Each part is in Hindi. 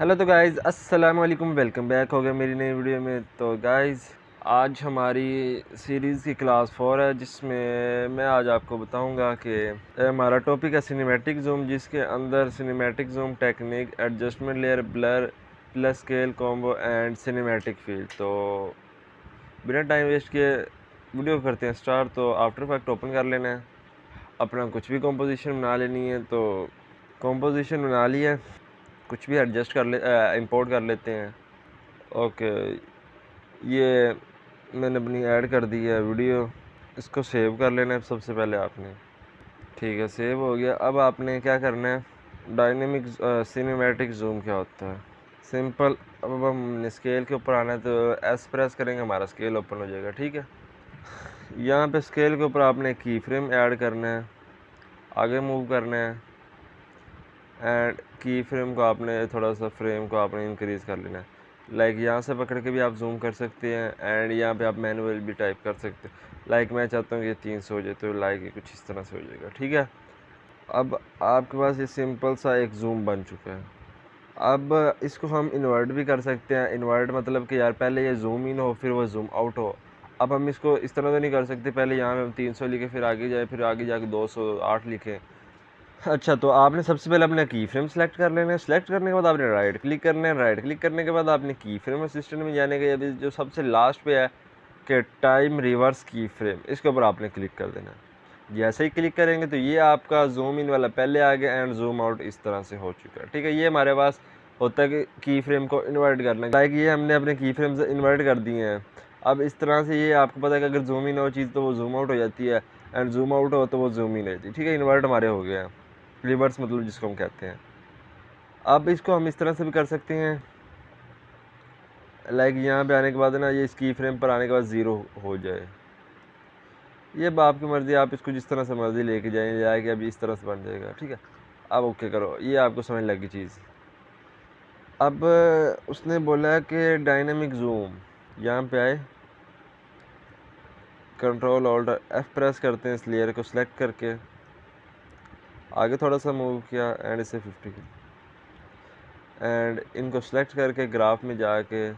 हेलो तो गाइज़ अस्सलाम वालेकुम, वेलकम बैक हो गया मेरी नई वीडियो में। तो गाइज़ आज हमारी सीरीज़ की क्लास 4 है, जिसमें मैं आज आपको बताऊंगा कि हमारा टॉपिक है सिनेमैटिक जूम, जिसके अंदर cinematic zoom technique, adjustment layer, blur, plus scale combo and cinematic field. तो बिना टाइम वेस्ट किए वीडियो करते हैं स्टार्ट। तो आफ्टर इफेक्ट ओपन कर लेना है, अपना कुछ भी कॉम्पोजिशन बना लेनी है। तो कॉम्पोजिशन बना लिया, कुछ भी एडजस्ट कर ले, इंपोर्ट कर लेते हैं। ओके, ये मैंने अपनी ऐड कर दी है वीडियो, इसको सेव कर लेना है सबसे पहले आपने। ठीक है, सेव हो गया। अब आपने क्या करना है, डायनेमिक सिनेमैटिक जूम क्या होता है, सिंपल। अब हम स्केल के ऊपर आना है, तो एस प्रेस करेंगे, हमारा स्केल ओपन हो जाएगा। ठीक है, यहाँ पे स्केल के ऊपर आपने की फ्रेम ऐड करना है, आगे मूव करना है, एंड की फ्रेम को आपने थोड़ा सा फ्रेम को आपने इंक्रीज़ कर लेना है। लाइक यहाँ से पकड़ के भी आप जूम कर सकते हैं, एंड यहाँ पे आप मैनुअल भी टाइप कर सकते हैं। लाइक मैं चाहता हूँ कि 300 हो जाए, तो लाइक ये कुछ इस तरह से हो जाएगा। ठीक है, अब आपके पास ये सिंपल सा एक जूम बन चुका है। अब इसको हम इन्वर्ट भी कर सकते हैं। इन्वर्ट मतलब कि यार पहले ये जूम इन हो, फिर वो जूम आउट हो। अब हम इसको इस तरह तो नहीं कर सकते, पहले यहाँ पे हम 300 लिखे, फिर आगे जाए, फिर आगे जाके 208 लिखें। अच्छा, तो आपने सबसे पहले अपना की फ्रेम सेलेक्ट कर लेना है। सेलेक्ट करने के बाद आपने राइट क्लिक करना है। राइट क्लिक करने के बाद आपने की फ्रेम असिस्टेंट में जाने के अभी जो सबसे लास्ट पे है कि टाइम रिवर्स की फ्रेम, इसके ऊपर आपने क्लिक कर देना है। जैसे ही क्लिक करेंगे तो ये आपका जूम इन वाला पहले आ गया, एंड जूम आउट इस तरह से हो चुका है। ठीक है, ये हमारे पास होता है कि की फ्रेम को इन्वर्ट करना है। लाइक ये हमने अपने की फ्रेम से इन्वर्ट कर दिए हैं। अब इस तरह से ये आपको पता है कि अगर जूम इन हो चीज़ तो वो जूम आउट हो जाती है, एंड जूम आउट हो तो वो जूम इन रहती है। ठीक है, इन्वर्ट हमारे हो गया है, रिवर्स मतलब जिसको हम कहते हैं। अब इसको हम इस तरह से भी कर सकते हैं, लाइक यहाँ पे आने के बाद ना ये इस की फ्रेम पर आने के बाद ज़ीरो हो जाए। ये अब आपकी मर्ज़ी, आप इसको जिस तरह से मर्ज़ी लेके जाए कि अभी इस तरह से बन जाएगा। ठीक है, अब ओके करो, ये आपको समझ लगी चीज़। अब उसने बोला कि डायनेमिक जूम, यहाँ पे आए, कंट्रोल ऑल्ट एफ प्रेस करते हैं, इस लेयर को सिलेक्ट करके आगे थोड़ा सा मूव किया, एंड इसे 50 एंड इनको सेलेक्ट करके ग्राफ में जाके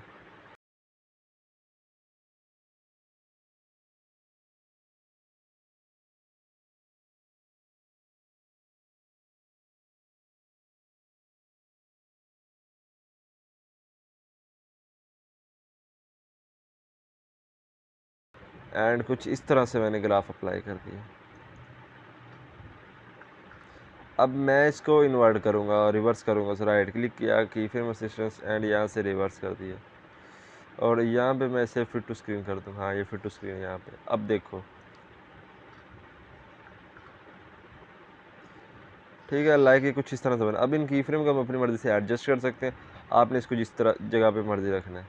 एंड कुछ इस तरह से मैंने ग्राफ अप्लाई कर दिया। अब मैं इसको इन्वर्ट करूँगा, रिवर्स करूँगा। सो राइट क्लिक किया, की फ्रेम असिस्टेंस, एंड यहाँ से रिवर्स कर दिया, और यहाँ पे मैं इसे फिट टू स्क्रीन कर दूँ। हाँ, ये फिट टू स्क्रीन यहाँ पे। अब देखो, ठीक है, लाइक ये कुछ इस तरह से बना। अब इन की फ्रेम को हम अपनी मर्ज़ी से एडजस्ट कर सकते हैं, आपने इसको जिस तरह जगह पे मर्ज़ी रखना है।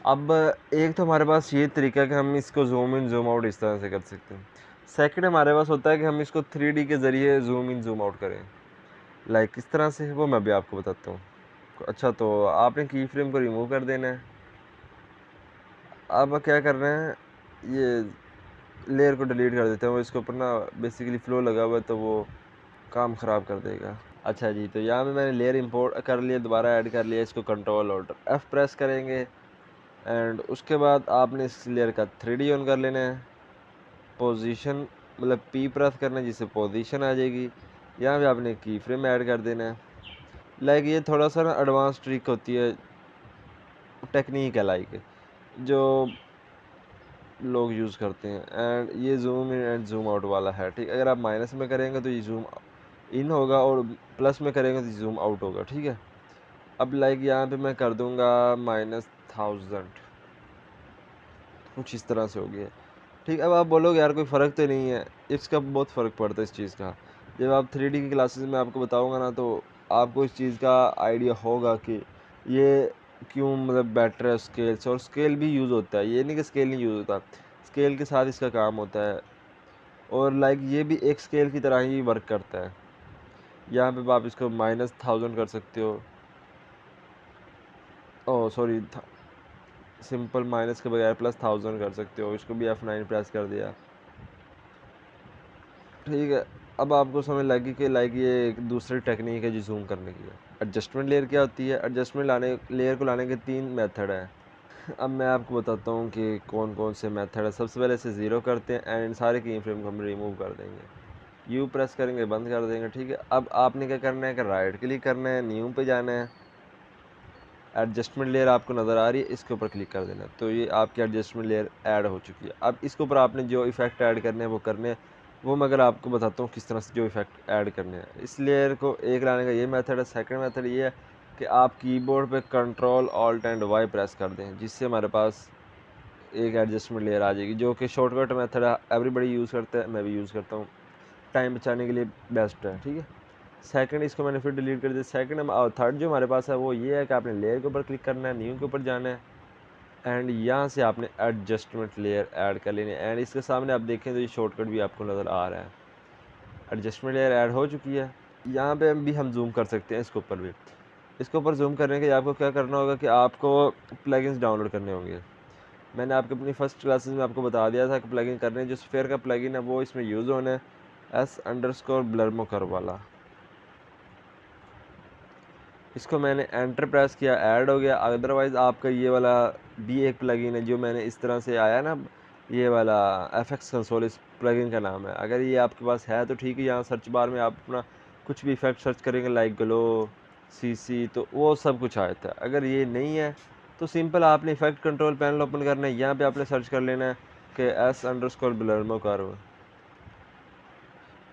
अब एक तो हमारे पास ये तरीका है कि हम इसको जूम इन जूम आउट इस तरह से कर सकते हैं। सेकंड हमारे पास होता है कि हम इसको 3D के ज़रिए जूम इन जूम आउट करें, लाइक इस तरह से। वो मैं भी आपको बताता हूँ। अच्छा, तो आपने की फ्रेम को रिमूव कर देना है। अब क्या करना है, ये लेयर को डिलीट कर देते हैं। वो इसके ऊपर ना बेसिकली फ्लो लगा हुआ है, तो वो काम ख़राब कर देगा। अच्छा जी, तो यहाँ पे मैंने लेयर इंपोर्ट कर लिया, दोबारा ऐड कर लिया। इसको कंट्रोल ऑल्ट एफ प्रेस करेंगे, एंड उसके बाद आपने इस लेयर का 3D ऑन कर लेना है। पोजीशन मतलब पी प्रेस करना है, जिससे पोजीशन आ जाएगी। यहाँ पे आपने की फ्रेम ऐड कर देना है। लाइक ये थोड़ा सा ना एडवांस ट्रिक होती है, टेक्निक है, लाइक जो लोग यूज़ करते हैं। एंड ये zoom in and zoom out वाला है। ठीक, अगर आप माइनस में करेंगे तो ये जूम इन होगा, और प्लस में करेंगे तो जूम आउट होगा। ठीक है, अब लाइक यहाँ पे मैं कर दूँगा -1000, कुछ इस तरह से हो गया। ठीक, अब आप बोलोगे यार कोई फ़र्क तो नहीं है। इसका बहुत फ़र्क पड़ता है इस चीज़ का। जब आप 3D की क्लासेस में आपको बताऊँगा ना, तो आपको इस चीज़ का आइडिया होगा कि ये क्यों मतलब बेटर है स्केल से। और स्केल भी यूज़ होता है, ये नहीं कि स्केल नहीं यूज़ होता, स्केल के साथ इसका काम होता है। और लाइक ये भी एक स्केल की तरह ही वर्क करता है। यहाँ पे आप इसको -1000 कर सकते हो। ओह सॉरी, सिंपल माइनस के बगैर +1000 कर सकते हो। इसको भी F9 प्रेस कर दिया। ठीक है, अब आपको समझ लगी कि लाइक ये एक दूसरी टेक्निक है जो जूम करने की है। एडजस्टमेंट लेयर क्या होती है? एडजस्टमेंट लेयर को लाने के 3 मेथड है। अब मैं आपको बताता हूँ कि कौन कौन से मेथड है। सबसे पहले इसे ज़ीरो करते हैं एंड सारे की फ्रेम को हम रिमूव कर देंगे। यू प्रेस करेंगे, बंद कर देंगे, ठीक है। अब आपने क्या करना है कि राइट क्लिक करना है, न्यू पे जाना है, एडजस्टमेंट लेयर आपको नज़र आ रही है, इसके ऊपर क्लिक कर देना। तो ये आपकी एडजस्टमेंट लेयर ऐड हो चुकी है। अब इसके ऊपर आपने जो इफेक्ट ऐड करने हैं वो करने हैं, वो मैं अगर आपको बताता हूँ किस तरह से जो इफेक्ट ऐड करने हैं। इस लेयर को एक लाने का ये मेथड है। सेकंड मेथड ये है कि आप कीबोर्ड पे control alt and Y press कर दें, जिससे हमारे पास एक एडजस्टमेंट लेयर आ जाएगी, जो कि शॉर्टकट मेथड है, एवरीबडी यूज़ करता है, मैं भी यूज़ करता हूँ, टाइम बचाने के लिए बेस्ट है, ठीक है। सेकंड इसको मैंने फिर डिलीट कर दिया। सेकंड और थर्ड जो हमारे पास है वो ये है कि आपने लेयर के ऊपर क्लिक करना है, न्यू के ऊपर जाना है एंड यहाँ से आपने एडजस्टमेंट लेयर ऐड कर लेनी है। एंड इसके सामने आप देखें तो ये शॉर्टकट भी आपको नज़र आ रहा है। एडजस्टमेंट लेयर ऐड हो चुकी है। यहाँ पे भी हम जूम कर सकते हैं इसके ऊपर भी। इसके ऊपर जूम करने के लिए आपको क्या करना होगा कि आपको प्लगइन्स डाउनलोड करने होंगे। मैंने आपको अपनी फर्स्ट क्लासेस में आपको बता दिया था कि प्लगइन करने, जो स्फेयर का प्लगइन है वो इसमें यूज़ होना है, S_blurmo curve वाला। इसको मैंने एंटर प्रेस किया, ऐड हो गया। अदरवाइज़ आपका ये वाला भी एक प्लगइन है जो मैंने इस तरह से आया ना, ये वाला FX कंसोल इस प्लगइन का नाम है। अगर ये आपके पास है तो ठीक है, यहाँ सर्च बार में आप अपना कुछ भी इफेक्ट सर्च करेंगे लाइक ग्लो CC तो वो सब कुछ आता है। अगर ये नहीं है तो सिंपल आपने इफेक्ट कंट्रोल पैनल ओपन करना है, यहाँ पे आपने सर्च कर लेना है कि S_blurmo curve,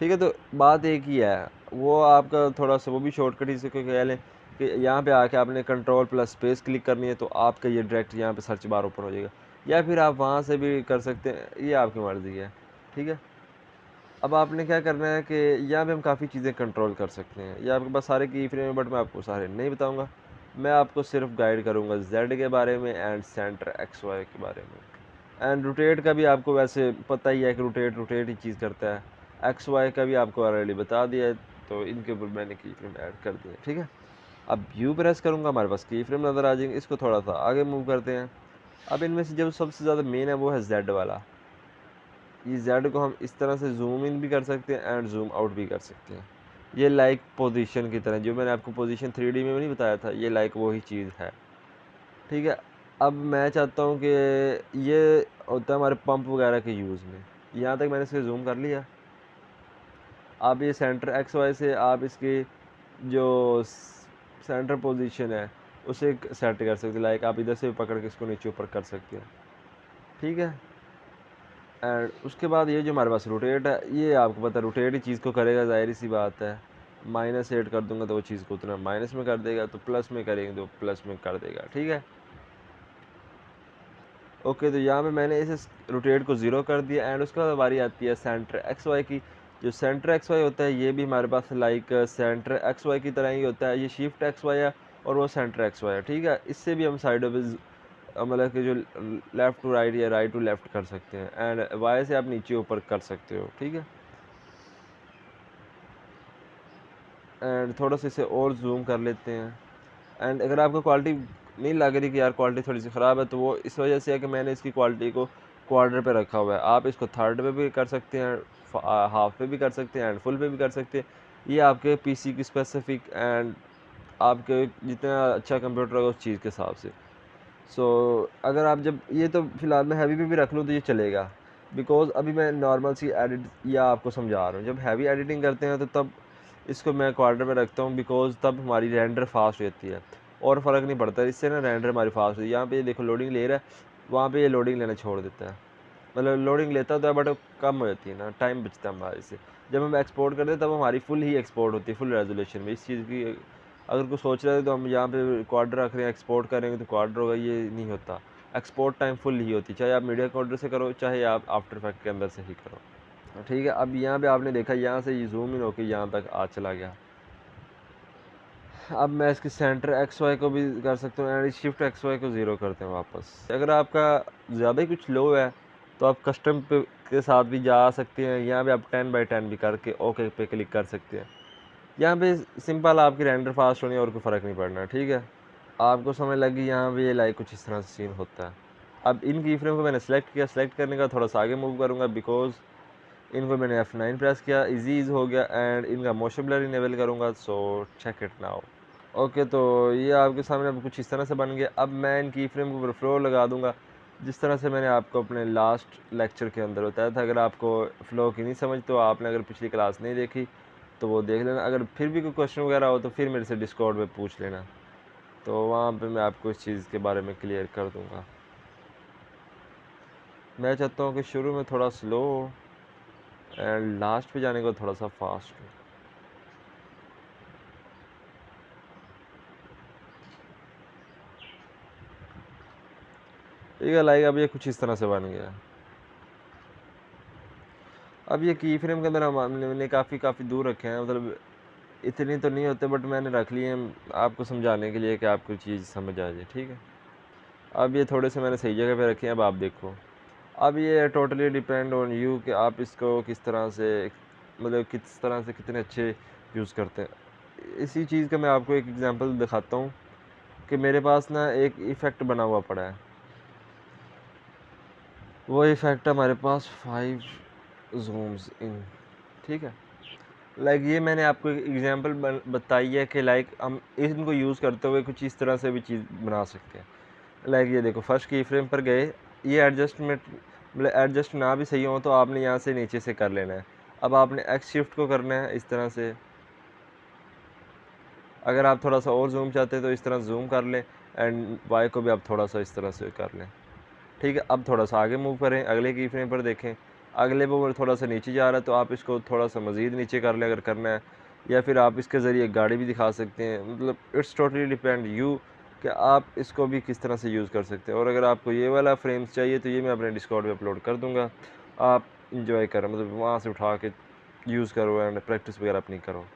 ठीक है। तो बात एक ही है, वो आपका थोड़ा सा वो भी शॉर्टकट ही से कह लें कि यहाँ पे आके आपने कंट्रोल प्लस स्पेस क्लिक करनी है, तो आपका ये डायरेक्ट यहाँ पे सर्च बार ओपन हो जाएगा, या फिर आप वहाँ से भी कर सकते हैं, ये आपकी मर्ज़ी है, ठीक है। अब आपने क्या करना है कि यहाँ पे हम काफ़ी चीज़ें कंट्रोल कर सकते हैं। ये आपके पास सारे की फ्रेम है, बट मैं आपको सारे नहीं बताऊँगा। मैं आपको सिर्फ गाइड करूँगा Z के बारे में एंड सेंटर XY के बारे में। एंड रोटेट का भी आपको वैसे पता ही है कि रोटेट ही चीज़ करता है। XY का भी आपको ऑलरेडी बता दिया है, तो इनके ऊपर मैंने की फ्रेम ऐड कर दिया, ठीक है। अब यू प्रेस करूँगा, हमारे पास की फ्रेम नज़र आ जाएंगे। इसको थोड़ा सा आगे मूव करते हैं। अब इनमें से जो सबसे ज़्यादा मेन है वो है Z वाला। ये Z को हम इस तरह से जूम इन भी कर सकते हैं एंड जूम आउट भी कर सकते हैं। ये लाइक पोजीशन की तरह, जो मैंने आपको पोजीशन 3D में नहीं बताया था, ये लाइक वही चीज़ है, ठीक है। अब मैं चाहता हूँ कि ये होता है हमारे पंप वगैरह के यूज़ में। यहाँ तक मैंने इसके जूम कर लिया। अब ये सेंटर XY से आप इसकी जो सेंटर पोजीशन है उसे सेट कर सकते हैं। लाइक आप इधर से पकड़ के इसको नीचे ऊपर कर सकते हैं, ठीक है। एंड उसके बाद ये जो हमारे पास रोटेट है, ये आपको पता है रोटेट ही चीज़ को करेगा, ज़ाहिर सी बात है। -8 कर दूंगा तो वो चीज़ को उतना माइनस में कर देगा, तो प्लस में करेंगे तो प्लस में कर देगा, ठीक है। ओके, तो यहाँ पे मैंने इस रोटेट को 0 कर दिया एंड उसके बाद बारी आती है सेंटर XY की। जो सेंटर XY होता है ये भी हमारे पास लाइक सेंटर XY की तरह ही होता है। ये शिफ्ट XY है और वो सेंटर XY है, ठीक है। इससे भी हम साइडों पे मतलब कि जो लेफ़्ट टू राइट या राइट टू लेफ़्ट कर सकते हैं एंड वाई से आप नीचे ऊपर कर सकते हो, ठीक है। एंड थोड़ा सा इसे और जूम कर लेते हैं। एंड अगर आपको क्वालिटी नहीं लग रही कि यार क्वालिटी थोड़ी सी ख़राब है, तो वो इस वजह से है कि मैंने इसकी क्वालिटी को क्वार्टर पे रखा हुआ है। आप इसको थर्ड पे भी कर सकते हैं, हाफ पे भी कर सकते हैं एंड फुल पे भी कर सकते हैं। ये आपके पीसी की स्पेसिफिक एंड आपके जितना अच्छा कंप्यूटर होगा उस चीज़ के हिसाब से। सो अगर आप जब ये तो फ़िलहाल मैं हैवी पे भी रख लूँ तो ये चलेगा, बिकॉज़ अभी मैं नॉर्मल सी एडिट या आपको समझा रहा हूँ। जब हैवी एडिटिंग करते हैं तो तब इसको मैं क्वार्टर में रखता हूँ, बिकॉज़ तब हमारी रेंडर फास्ट होती है और फ़र्क नहीं पड़ता, इससे ना रेंडर हमारी फास्ट होती है। यहाँ पे देखो लोडिंग ले रहा है, वहाँ पे ये लोडिंग लेना छोड़ देता है, मतलब लोडिंग लेता तो है बट कम हो जाती है ना, टाइम बचता है हमारे से। जब हम एक्सपोर्ट करते हैं तब हमारी फुल ही एक्सपोर्ट होती है, फुल रेजोल्यूशन में। इस चीज़ की अगर कुछ सोच रहे थे तो हम यहाँ पे क्वार्टर रख रहे हैं, एक्सपोर्ट करेंगे तो क्वार्टर होगा, ये नहीं होता। एक्सपोर्ट टाइम फुल ही होती है, चाहे आप मीडिया क्वार्टर से करो चाहे आप आफ्टर इफेक्ट के अंदर से ही करो, ठीक है। अब यहाँ पे आपने देखा यहाँ से ये जूम इन होकर यहाँ तक आ चला गया। अब मैं इसकी सेंटर XY को भी कर सकता हूँ एंड शिफ्ट XY को 0 करते हैं वापस। अगर आपका ज़्यादा ही कुछ लो है तो आप कस्टम पे के साथ भी जा सकते हैं। यहाँ पे आप 10x10 भी करके ओके पे क्लिक कर सकते हैं। यहाँ पे सिंपल आपकी रेंडर फास्ट होनी है और कोई फ़र्क नहीं पड़ना, ठीक है। आपको समझ लगी यहाँ पे ये लाइक कुछ इस तरह से सीन होता है। अब इन की फ्रेम को मैंने सेलेक्ट किया, सेलेक्ट करने का थोड़ा सा आगे मूव करूँगा, बिकॉज़ इनको मैंने F9 प्रेस किया, इज़ हो गया एंड इनका मोशन ब्लर इनेबल करूँगा। So check it now. Okay, तो ये आपके सामने अब कुछ इस तरह से बन गया। अब मैं इन की फ्रेम के ऊपर फ्लो लगा दूंगा, जिस तरह से मैंने आपको अपने लास्ट लेक्चर के अंदर बताया था। अगर आपको फ़्लो की नहीं समझ तो आपने अगर पिछली क्लास नहीं देखी तो वो देख लेना। अगर फिर भी कोई क्वेश्चन वगैरह हो तो फिर मेरे से डिस्कॉर्ड में पूछ लेना, तो वहाँ पे मैं आपको इस चीज़ के बारे में क्लियर कर दूँगा। मैं चाहता हूँ कि शुरू में थोड़ा स्लो एंड लास्ट पे जाने को थोड़ा सा फास्ट हो। ठीक है, लाइक अब ये कुछ इस तरह से बन गया। अब ये की फ्रेम के अंदर हमने काफ़ी दूर रखे हैं, मतलब इतनी तो नहीं होते बट मैंने रख लिए हैं आपको समझाने के लिए कि आपको चीज़ समझ आ जाए। ठीक है, अब ये थोड़े से मैंने सही जगह पे रखे हैं। अब आप देखो, अब ये टोटली डिपेंड ऑन यू कि आप इसको किस तरह से, मतलब किस तरह से कितने अच्छे यूज़ करते हैं। इसी चीज़ का मैं आपको एक एग्जांपल दिखाता हूँ कि मेरे पास ना एक इफ़ेक्ट बना हुआ पड़ा है। वो इफ़ेक्ट हमारे पास 5 जूम्स इन। ठीक है, लाइक ये मैंने आपको एक एग्जांपल बताई है कि लाइक हम इनको यूज़ करते हुए कुछ इस तरह से भी चीज़ बना सकते हैं। लाइक ये देखो, फर्स्ट की फ्रेम पर गए, ये एडजस्टमेंट मतलब एडजस्ट ना भी सही हो तो आपने यहाँ से नीचे से कर लेना है। अब आपने एक्स शिफ्ट को करना है इस तरह से। अगर आप थोड़ा सा और जूम चाहते हैं तो इस तरह जूम कर लें एंड वाई को भी आप थोड़ा सा इस तरह से कर लें। ठीक है, अब थोड़ा सा आगे मूव करें, अगले की फ्रेम पर देखें, अगले वो थोड़ा सा नीचे जा रहा है तो आप इसको थोड़ा सा मज़ीद नीचे कर लें अगर करना है, या फिर आप इसके ज़रिए गाड़ी भी दिखा सकते हैं। मतलब इट्स टोटली डिपेंड यू कि आप इसको भी किस तरह से यूज़ कर सकते हैं। और अगर आपको ये वाला फ्रेम्स चाहिए तो ये मैं अपने डिस्कॉर्ड पे अपलोड कर दूँगा, आप इंजॉय करें, मतलब वहाँ से उठा के यूज़ करो एंड प्रैक्टिस वगैरह अपनी करो।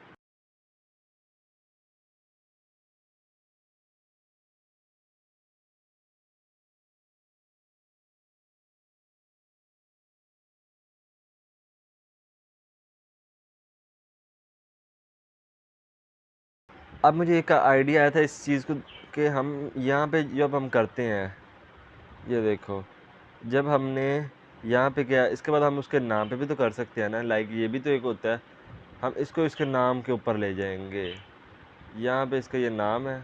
अब मुझे एक आइडिया आया था इस चीज़ को कि हम यहाँ पे जब हम करते हैं, ये देखो, जब हमने यहाँ पे किया इसके बाद हम उसके नाम पे भी तो कर सकते हैं ना। लाइक ये भी तो एक होता है, हम इसको इसके नाम के ऊपर ले जाएंगे। यहाँ पे इसका ये नाम है।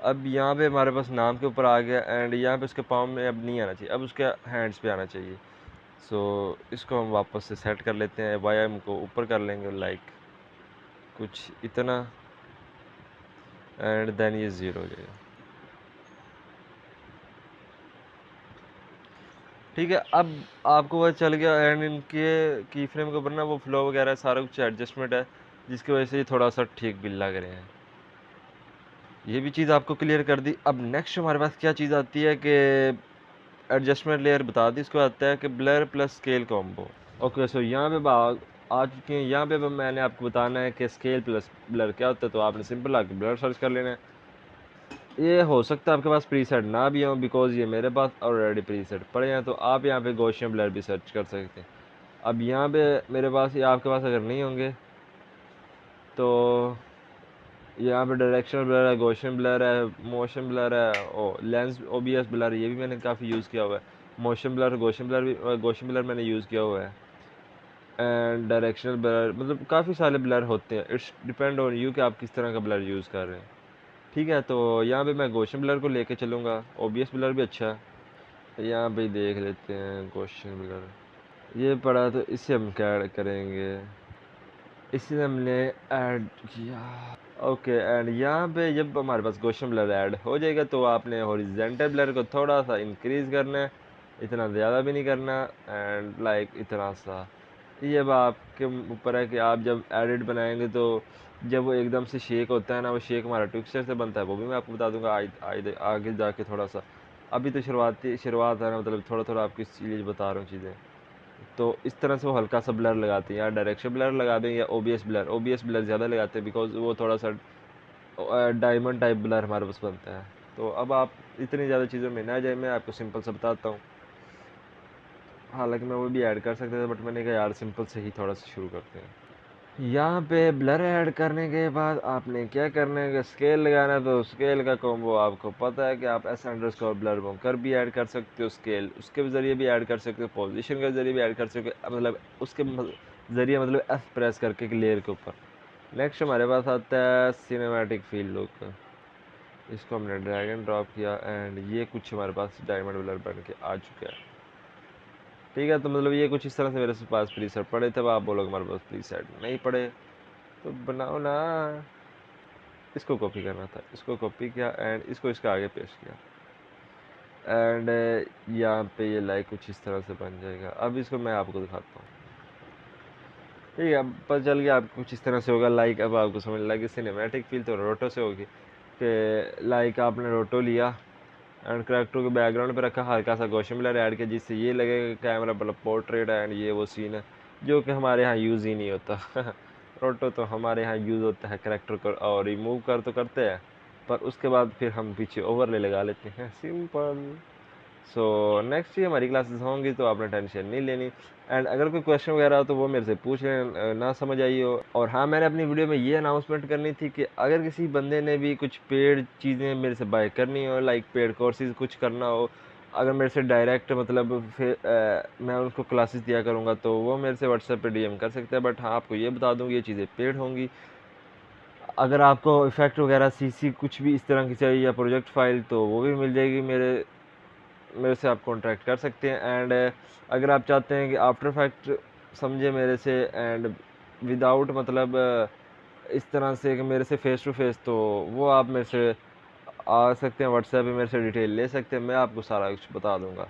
अब यहाँ पे हमारे पास नाम के ऊपर आ गया एंड यहाँ पे उसके पाँव में अब नहीं आना चाहिए, अब उसके हैंड्स पे आना चाहिए। सो इसको हम वापस से सेट कर लेते हैं, वाई को ऊपर कर लेंगे लाइक कुछ इतना एंड देन ये ज़ीरो हो जाएगा। ठीक है, अब आपको वह चल गया एंड इनके की फ्रेम के ऊपर ना वो फ्लो वगैरह सारा कुछ एडजस्टमेंट है, जिसकी वजह से ये थोड़ा सा ठीक भी लग रहे हैं। ये भी चीज़ आपको क्लियर कर दी। अब नेक्स्ट हमारे पास क्या चीज़ आती है कि एडजस्टमेंट लेयर बता दी, इसको आता है कि blur plus scale combo. Okay, so यहाँ पे बात आ चुकी हैं। यहाँ पे मैंने आपको बताना है कि स्केल प्लस ब्लर क्या होता है, तो आपने सिंपल आके ब्लर सर्च कर लेना है। ये हो सकता है आपके पास प्रीसेट ना भी हो, बिकॉज ये मेरे पास ऑलरेडी प्रीसेट पड़े हैं, तो आप यहाँ पे गॉसियन ब्लर भी सर्च कर सकते हैं। अब यहाँ पे मेरे पास, ये आपके पास अगर नहीं होंगे तो यहाँ पे डायरेक्शनल ब्लर है, गॉसियन ब्लर है, मोशन ब्लर है, और लेंस ओबीएस ब्लर, ये भी मैंने काफ़ी यूज़ किया हुआ है। मोशन ब्लर, गॉसियन ब्लर भी, गॉसियन ब्लर मैंने यूज़ किया हुआ है एंड डायरेक्शनल ब्लर, मतलब काफ़ी सारे ब्लर होते हैं। इट्स डिपेंड ऑन यू कि आप किस तरह का ब्लर यूज़ कर रहे हैं। ठीक है, तो यहाँ पे मैं गॉसियन ब्लर को लेके चलूँगा, ओबीएस ब्लर भी अच्छा है। यहाँ पे देख लेते हैं गॉसियन ब्लर, ये पड़ा तो इसे हम क्या ऐड करेंगे, इसे हमने ऐड किया। ओके, एंड यहाँ पे जब हमारे पास गॉसियन ब्लर ऐड हो जाएगा तो आपने हॉरिजॉन्टल ब्लर को थोड़ा सा इंक्रीज़ करना है, इतना ज़्यादा भी नहीं करना एंड लाइक इतना सा। ये अब आपके ऊपर है कि आप जब एडिट बनाएंगे तो जब वो एकदम से शेक होता है ना, वो शेक हमारा ट्विक्सर से बनता है, वो भी मैं आपको बता दूंगा आगे जाके थोड़ा सा। अभी तो शुरुआत है ना, मतलब थोड़ा थोड़ा आपको इस चीज़ बता रहा हूँ चीज़ें। तो इस तरह से वो हल्का सा ब्लर लगाते हैं, या डायरेक्शन ब्लर लगा दें या ओबीएस ब्लर ज़्यादा लगाते हैं, बिकॉज वो थोड़ा सा डायमंड टाइप ब्लर हमारे पास बनता है। तो अब आप इतनी ज़्यादा चीज़ों में ना जाए, मैं आपको सिंपल सा बताता हूँ। हालांकि मैं वो भी ऐड कर सकता था बट मैंने कहा यार सिंपल से ही थोड़ा सा शुरू करते हैं। यहाँ पे ब्लर ऐड करने के बाद आपने क्या करना है कि स्केल लगाना है। तो स्केल का कॉम्बो आपको पता है कि आप एस अंडरस्कोर ब्लर कर भी ऐड कर सकते हो, स्केल उसके ज़रिए भी ऐड कर सकते हो, पोजीशन के ज़रिए भी ऐड कर सकते हो, मतलब उसके ज़रिए मतलब एफ प्रेस करके लेयर के ऊपर। नेक्स्ट हमारे पास आता है सिनेमैटिक फील लुक। इसको हमने ड्रैग एंड ड्रॉप किया एंड ये कुछ हमारे पास डायमंड ब्लर बन के आ चुका है। ठीक है, तो मतलब ये कुछ इस तरह से मेरे पास प्रीसेट पड़े थे। अब आप बोलोगे हमारे पास प्रीसेट नहीं पड़े तो बनाओ ना। इसको कॉपी करना था, इसको कॉपी किया एंड इसको इसका आगे पेस्ट किया एंड यहाँ पे ये लाइक कुछ इस तरह से बन जाएगा। अब इसको मैं आपको दिखाता हूँ। ठीक है, अब पता चल गया आपको कुछ इस तरह से होगा लाइक। अब आपको समझ लगा सिनेमैटिक फील तो रोटो से होगी कि लाइक आपने रोटो लिया एंड करेक्टर को बैकग्राउंड पे रखा, हल्का सा गौशम ब्लर ऐड किया जिससे ये लगेगा कैमरा मतलब पोर्ट्रेट एंड ये वो सीन है जो कि हमारे यहाँ यूज़ ही नहीं होता। रोटो तो हमारे यहाँ यूज़ होता है करेक्टर को और रिमूव कर तो करते हैं, पर उसके बाद फिर हम पीछे ओवरले लगा लेते हैं, सिंपल। सो नेक्स्ट ही हमारी क्लासेस होंगी तो आपने टेंशन नहीं लेनी। एंड अगर कोई क्वेश्चन वगैरह हो तो वो मेरे से पूछ लें, ना समझ आई हो। और हाँ, मैंने अपनी वीडियो में ये अनाउंसमेंट करनी थी कि अगर किसी बंदे ने भी कुछ पेड चीज़ें मेरे से बाय करनी हो, लाइक पेड कोर्सेज कुछ करना हो, अगर मेरे से डायरेक्ट मतलब फिर मैं उनको क्लासेस दिया करूँगा तो वो मेरे से व्हाट्सएप पे डीएम कर सकते हैं। बट हाँ, आपको ये बता दूँ ये चीज़ें पेड होंगी। अगर आपको इफ़ेक्ट वगैरह सीसी कुछ भी इस तरह की चाहिए या प्रोजेक्ट फाइल तो वो भी मिल जाएगी, मेरे से आप कॉन्टैक्ट कर सकते हैं। एंड अगर आप चाहते हैं कि आफ्टर इफेक्ट समझे मेरे से एंड विदाउट मतलब इस तरह से कि मेरे से फ़ेस टू फेस, तो वो आप मेरे से आ सकते हैं, व्हाट्सएप पे मेरे से डिटेल ले सकते हैं, मैं आपको सारा कुछ बता दूंगा।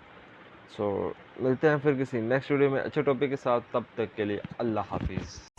सो मिलते हैं फिर किसी नेक्स्ट वीडियो में अच्छे टॉपिक के साथ, तब तक के लिए अल्लाह हाफिज़।